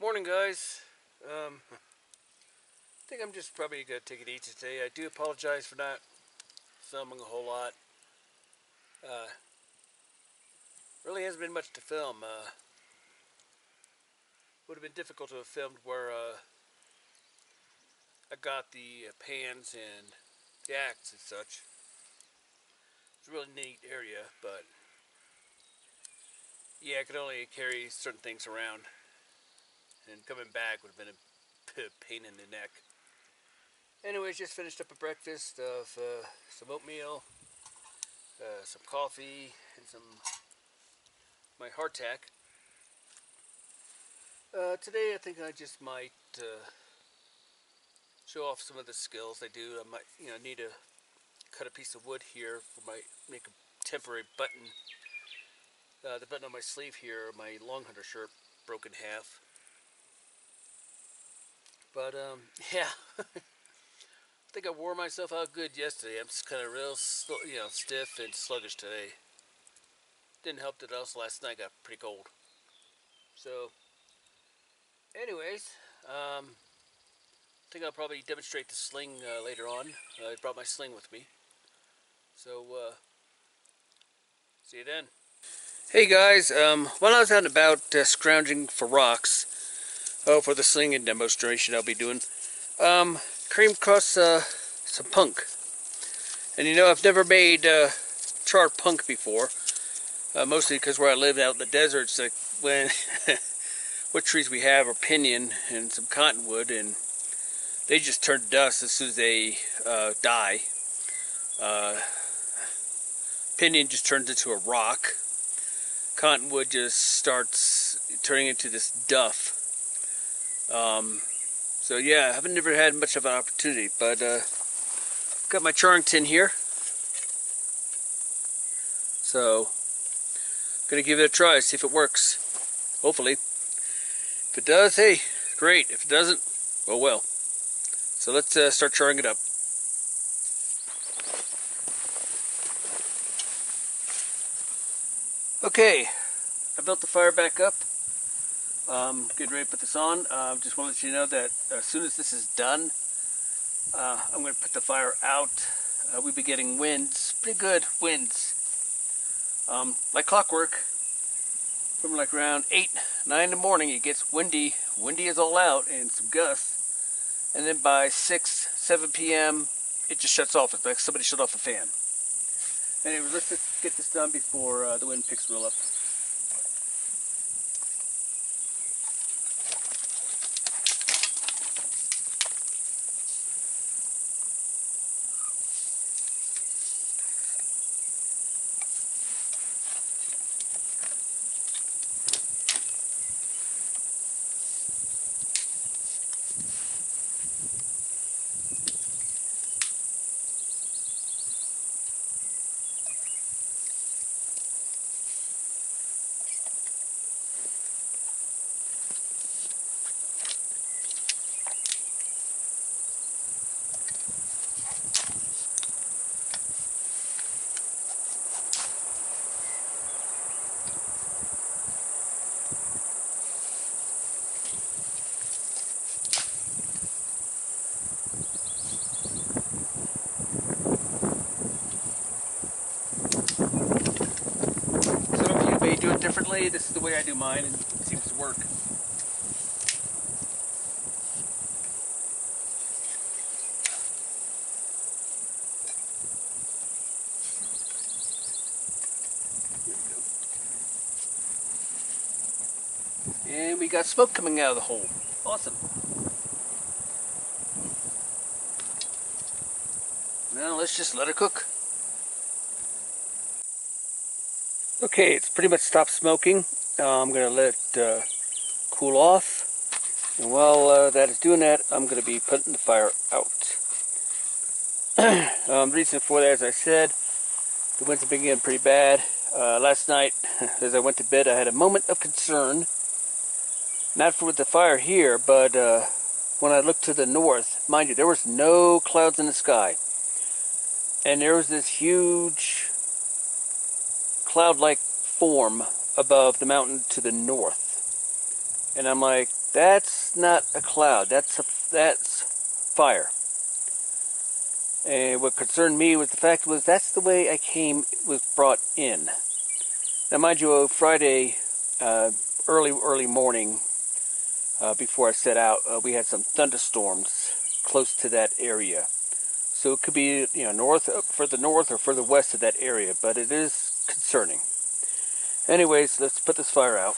Morning, guys. I think I'm just probably gonna take it easy today. I do apologize for not filming a whole lot. Uh, really hasn't been much to film. Would have been difficult to have filmed where I got the pans and the axe and such. It's a really neat area, but yeah, I could only carry certain things around, and coming back would have been a pain in the neck. Anyways, just finished up a breakfast of some oatmeal, some coffee, and some my hardtack. Today I think I just might show off some of the skills I do. I might, need to cut a piece of wood here for make a temporary button. The button on my sleeve here, my long hunter shirt, broke in half. But yeah, I think I wore myself out good yesterday. I'm just kind of real, stiff and sluggish today. Didn't help that also last night got pretty cold. So, anyways, I think I'll probably demonstrate the sling later on. I brought my sling with me. So, see you then. Hey guys, while I was out and about scrounging for rocks, for the slinging demonstration I'll be doing, came across some punk. And I've never made charred punk before, mostly because where I live out in the desert, it's like when what trees we have are pinyon and some cottonwood, and they just turn to dust as soon as they die. Pinyon just turns into a rock. Cottonwood just starts turning into this duff. So yeah, I haven't never had much of an opportunity, but got my charring tin here. So gonna give it a try, see if it works. Hopefully. If it does, hey, great. If it doesn't, oh well. So let's start charring it up. Okay, I built the fire back up. Getting ready to put this on. Just want to let you know that as soon as this is done, I'm going to put the fire out. We've been getting winds, pretty good winds, like clockwork. From like around 8, 9 in the morning, it gets windy. Windy is all out, and some gusts. And then by 6, 7 p.m., it just shuts off. It's like somebody shut off a fan. Anyway, let's just get this done before the wind picks real up. Do it differently. This is the way I do mine, and it seems to work. And we got smoke coming out of the hole. Awesome. Now let's just let it cook. Okay, it's pretty much stopped smoking. I'm going to let it cool off. And while that is doing that, I'm going to be putting the fire out. Reason for that, as I said, the winds have been getting pretty bad. Last night, as I went to bed, I had a moment of concern. Not for the fire here, but when I looked to the north, mind you, there was no clouds in the sky. And there was this huge cloud-like form above the mountain to the north. And I'm like, That's not a cloud. That's fire. And what concerned me was the fact was that's the way was brought in. Now, mind you, Friday, early morning, before I set out, we had some thunderstorms close to that area. So it could be, further north or further west of that area, but it is concerning. Anyways, let's put this fire out.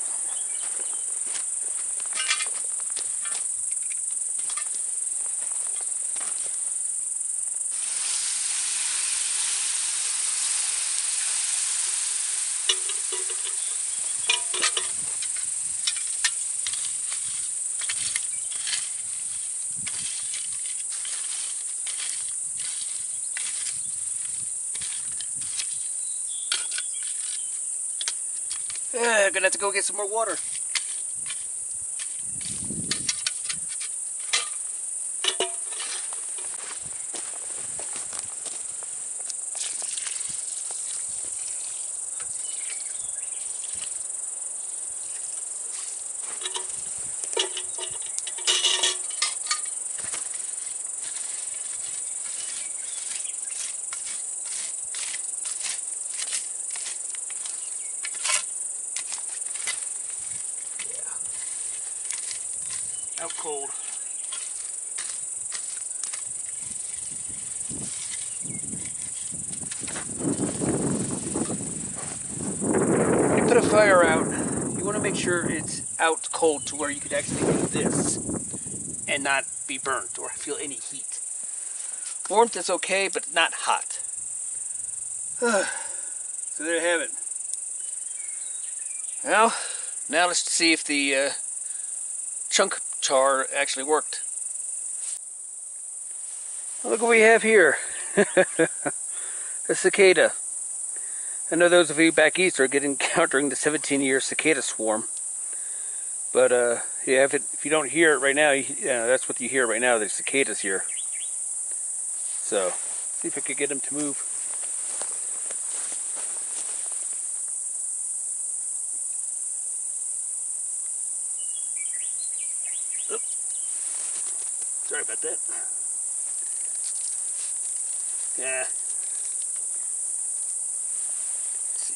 I'm gonna have to go get some more water. Out cold. When you put a fire out, you want to make sure it's out cold to where you could actually do this and not be burnt or feel any heat. Warmth is okay, but not hot. So there you have it. Well, now let's see if the chunk char actually worked. Well, look what we have here. A cicada. I know those of you back east are encountering the 17-year cicada swarm. But if you don't hear it right now, that's what you hear right now, the cicadas here. So, see if I could get them to move. Oop. Sorry about that. Yeah. Let's see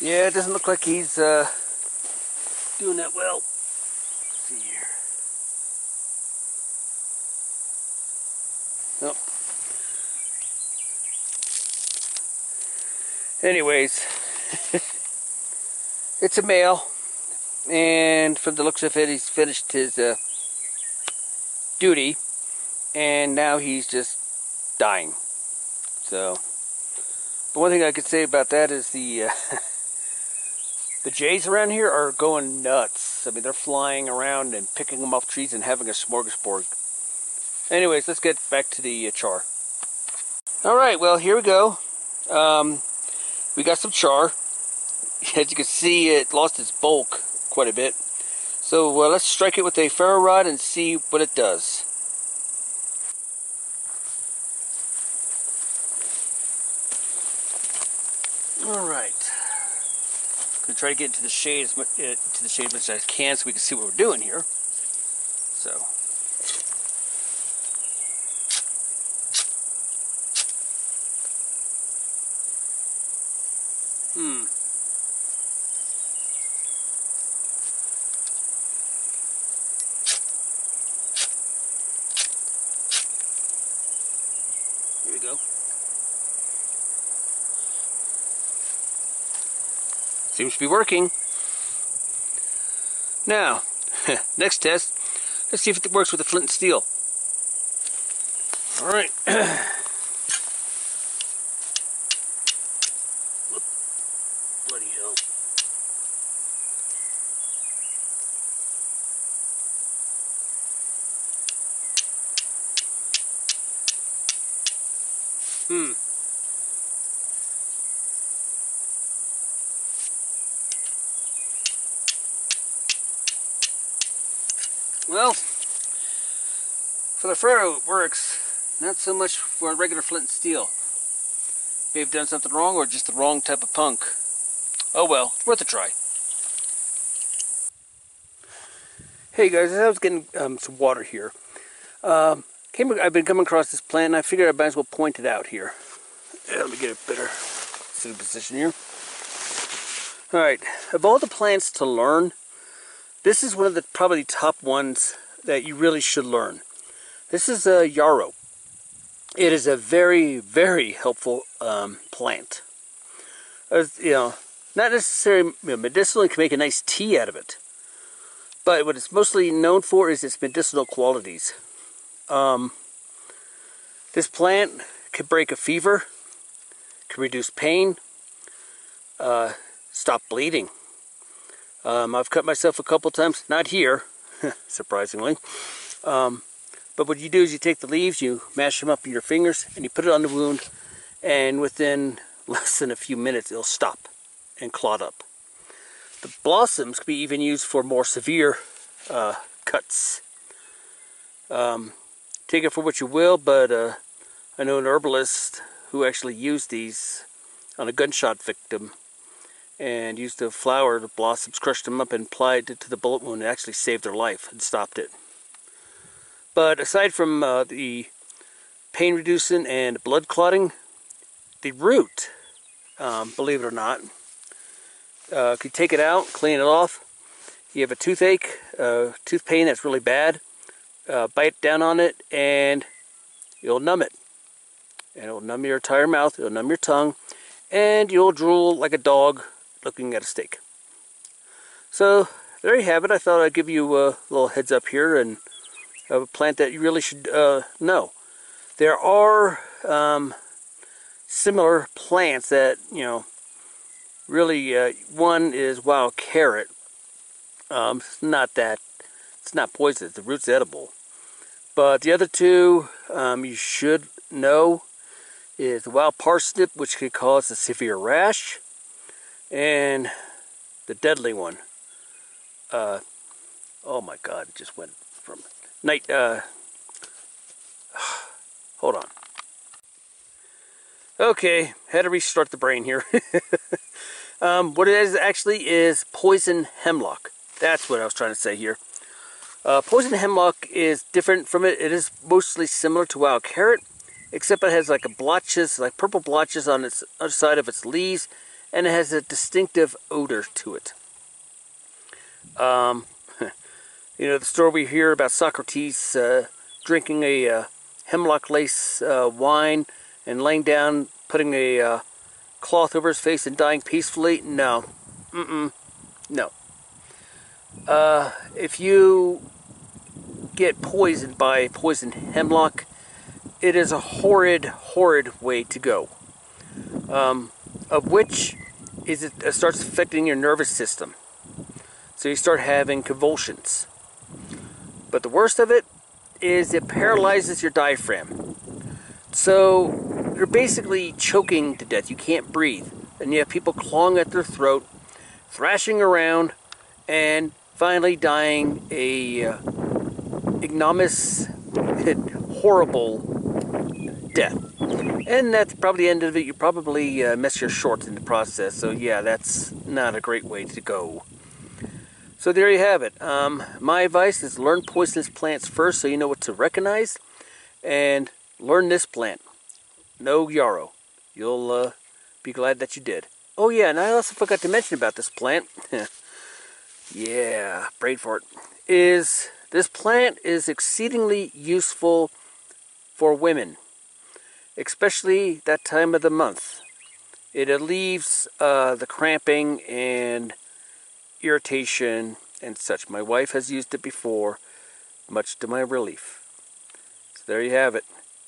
here. Yeah, it doesn't look like he's doing that well. Let's see here. Nope. Anyways, it's a male, and from the looks of it, he's finished his duty, and now he's just dying. So, but one thing I could say about that is the jays around here are going nuts. I mean, they're flying around and picking them off trees and having a smorgasbord. Anyways, let's get back to the char. Alright, well, here we go. We got some char. As you can see, it lost its bulk quite a bit. So let's strike it with a ferro rod and see what it does. Alright. I'm going to try to get into the shade as much as I can so we can see what we're doing here. So. Here we go. Seems to be working. Now, next test. Let's see if it works with the flint and steel. All right. Bloody hell. Well, for the ferro it works, not so much for regular flint and steel. May have done something wrong or just the wrong type of punk. Oh well, it's worth a try. Hey guys, as I was getting some water here, I've been coming across this plant, and I figured I might as well point it out here. Yeah, let me get a better sitting position here. Alright, of all the plants to learn, this is one of the probably top ones that you really should learn. This is a Yarrow. It is a very, very helpful plant. You know, not necessarily medicinal. You can make a nice tea out of it. But what it's mostly known for is its medicinal qualities. This plant can break a fever, can reduce pain, stop bleeding. I've cut myself a couple times, not here, surprisingly. But what you do is you take the leaves, you mash them up in your fingers, and you put it on the wound, and within less than a few minutes it'll stop and clot up. The blossoms can be even used for more severe cuts. Take it for what you will, but I know an herbalist who actually used these on a gunshot victim and used the flower, the blossoms, crushed them up and applied it to the bullet wound. It actually saved their life and stopped it. But aside from the pain reducing and blood clotting, the root, believe it or not, could take it out, clean it off. You have a toothache, tooth pain that's really bad, bite down on it and you'll numb it. And it'll numb your entire mouth, it'll numb your tongue, and you'll drool like a dog looking at a steak. So there you have it. I thought I'd give you a little heads up here and a plant that you really should know. There are similar plants that, you know, really, one is wild carrot. It's not poisonous. The root's edible. But the other two you should know is the wild parsnip, which could cause a severe rash, and the deadly one. Oh my God! It just went from night. Hold on. Okay, had to restart the brain here. What it is actually is poison hemlock. That's what I was trying to say here. Poison hemlock is different from it. It is mostly similar to wild carrot, except it has like blotches, like purple blotches on its other side of its leaves, and it has a distinctive odor to it. You know, the story we hear about Socrates drinking a hemlock lace wine and laying down, putting a cloth over his face and dying peacefully. No. No. If you get poisoned by poison hemlock, it is a horrid, horrid way to go. Of which is it starts affecting your nervous system. So you start having convulsions. But the worst of it is it paralyzes your diaphragm. So you're basically choking to death. You can't breathe. And you have people clawing at their throat, thrashing around, and finally dying a ignominious, horrible death. And that's probably the end of it. You probably mess your shorts in the process. So yeah, that's not a great way to go. So there you have it. My advice is learn poisonous plants first so you know what to recognize. And learn this plant. No Yarrow. You'll be glad that you did. Oh yeah, and I also forgot to mention about this plant. Yeah, prayed for it. This plant is exceedingly useful for women, especially that time of the month. It relieves the cramping and irritation and such. My wife has used it before, much to my relief. So there you have it.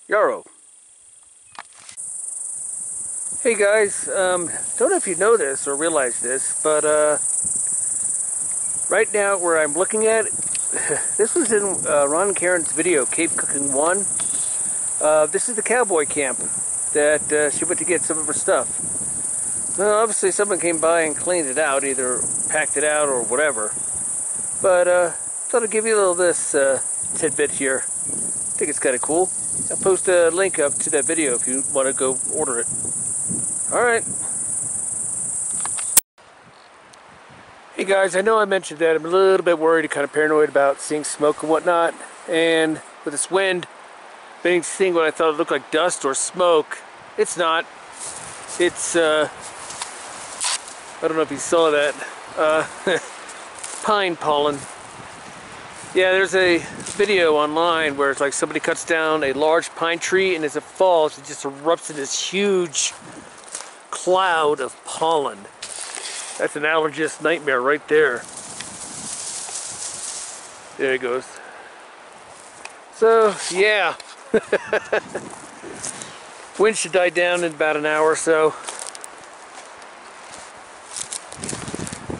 Yarrow. Hey guys, don't know if you know this or realize this, but right now where I'm looking at, this was in Ron and Karen's video, Cave Cooking 1. This is the cowboy camp that she went to get some of her stuff. Well, obviously someone came by and cleaned it out, either packed it out or whatever. But thought I'd give you a little this tidbit here. I think it's kind of cool. I'll post a link up to that video if you want to go order it. Alright. Hey guys, I know I mentioned that I'm a little bit worried and kind of paranoid about seeing smoke and whatnot, and with this wind, seeing what I thought looked like dust or smoke. It's not. It's I don't know if you saw that, pine pollen. Yeah, there's a video online where it's like somebody cuts down a large pine tree, and as it falls, it just erupts in this huge cloud of pollen. That's an allergist nightmare right there. There it goes. So, yeah. Wind should die down in about an hour or so.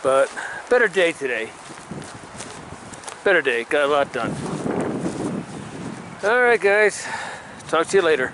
But, better day today. Better day, got a lot done. Alright guys, talk to you later.